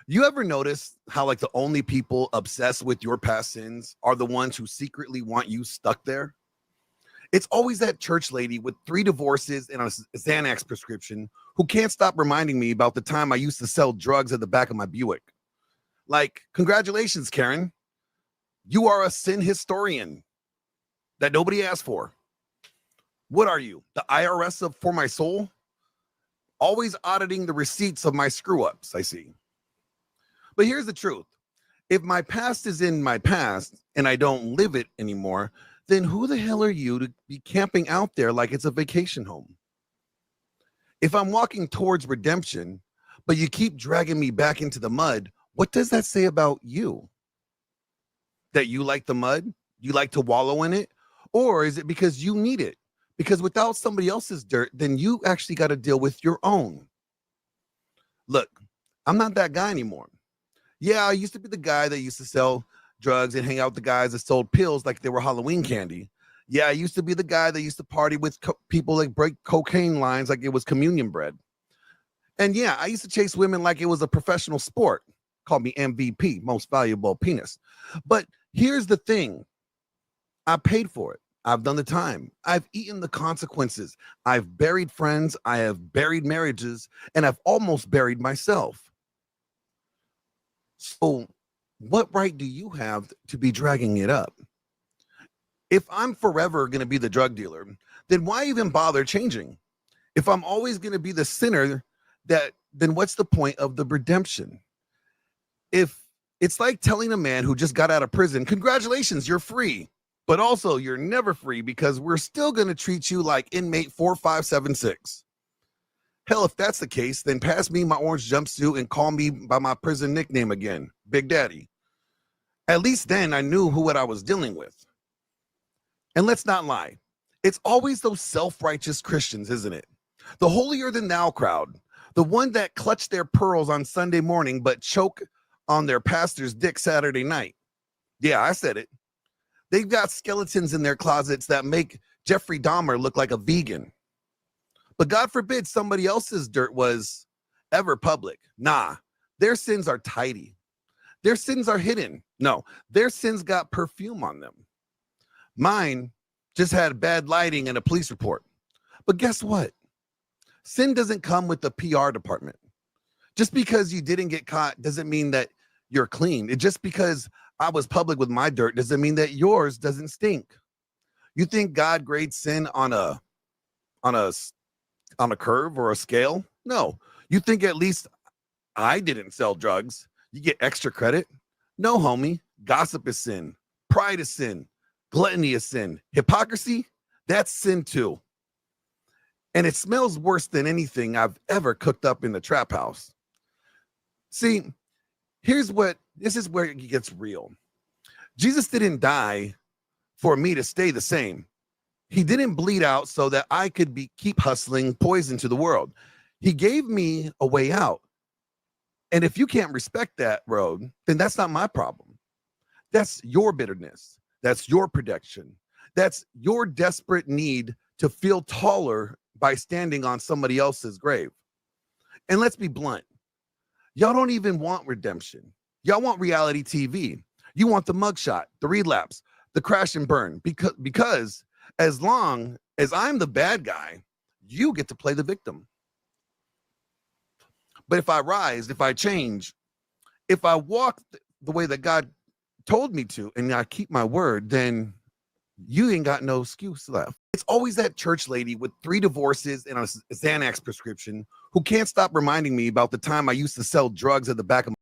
You ever notice how like the only people obsessed with your past sins are the ones who secretly want you stuck there? It's always that church lady with 3 divorces and a Xanax prescription who can't stop reminding me about the time I used to sell drugs at the back of my Buick. Like, congratulations, Karen. You are a sin historian that nobody asked for. What are you, the IRS for my soul? Always auditing the receipts of my screw ups, I see. But here's the truth. If my past is in my past and I don't live it anymore, then who the hell are you to be camping out there like it's a vacation home? If I'm walking towards redemption, but you keep dragging me back into the mud, what does that say about you? That you like the mud? You like to wallow in it? Or is it because you need it? Because without somebody else's dirt, then you actually got to deal with your own. Look, I'm not that guy anymore. Yeah, I used to be the guy that used to sell drugs and hang out with the guys that sold pills like they were Halloween candy. Yeah, I used to be the guy that used to party with people that break cocaine lines like it was communion bread. And yeah, I used to chase women like it was a professional sport. Call me MVP, most valuable penis. But here's the thing. I paid for it. I've done the time. I've eaten the consequences. I've buried friends. I have buried marriages, and I've almost buried myself. So what right do you have to be dragging it up? If I'm forever going to be the drug dealer, then why even bother changing? If I'm always going to be the sinner, then what's the point of the redemption? If it's like telling a man who just got out of prison, congratulations, you're free. But also you're never free because we're still going to treat you like inmate 4576. Hell, if that's the case, then pass me my orange jumpsuit and call me by my prison nickname again, Big Daddy. At least then I knew what I was dealing with. And let's not lie. It's always those self-righteous Christians, isn't it? The holier than thou crowd, the one that clutch their pearls on Sunday morning but choke on their pastor's dick Saturday night. Yeah, I said it. They've got skeletons in their closets that make Jeffrey Dahmer look like a vegan. But God forbid somebody else's dirt was ever public. Nah, their sins are tidy. Their sins are hidden. No, their sins got perfume on them. Mine just had bad lighting and a police report. But guess what? Sin doesn't come with the PR department. Just because you didn't get caught doesn't mean that you're clean. It just because I was public with my dirt doesn't mean that yours doesn't stink. You think God grades sin on a curve or a scale? No. You think at least I didn't sell drugs, you get extra credit? No, homie. Gossip is sin. Pride is sin. Gluttony is sin. Hypocrisy, that's sin too. And it smells worse than anything I've ever cooked up in the trap house. See, this is where it gets real. Jesus didn't die for me to stay the same. He didn't bleed out so that I could keep hustling poison to the world. He gave me a way out. And if you can't respect that road, then that's not my problem. That's your bitterness. That's your protection. That's your desperate need to feel taller by standing on somebody else's grave. And let's be blunt. Y'all don't even want redemption. Y'all want reality TV. You want the mugshot, the relapse, the crash and burn. Because as long as I'm the bad guy, you get to play the victim. But if I rise, if I change, if I walk the way that God told me to, and I keep my word, then you ain't got no excuse left. It's always that church lady with 3 divorces and a Xanax prescription who can't stop reminding me about the time I used to sell drugs at the back of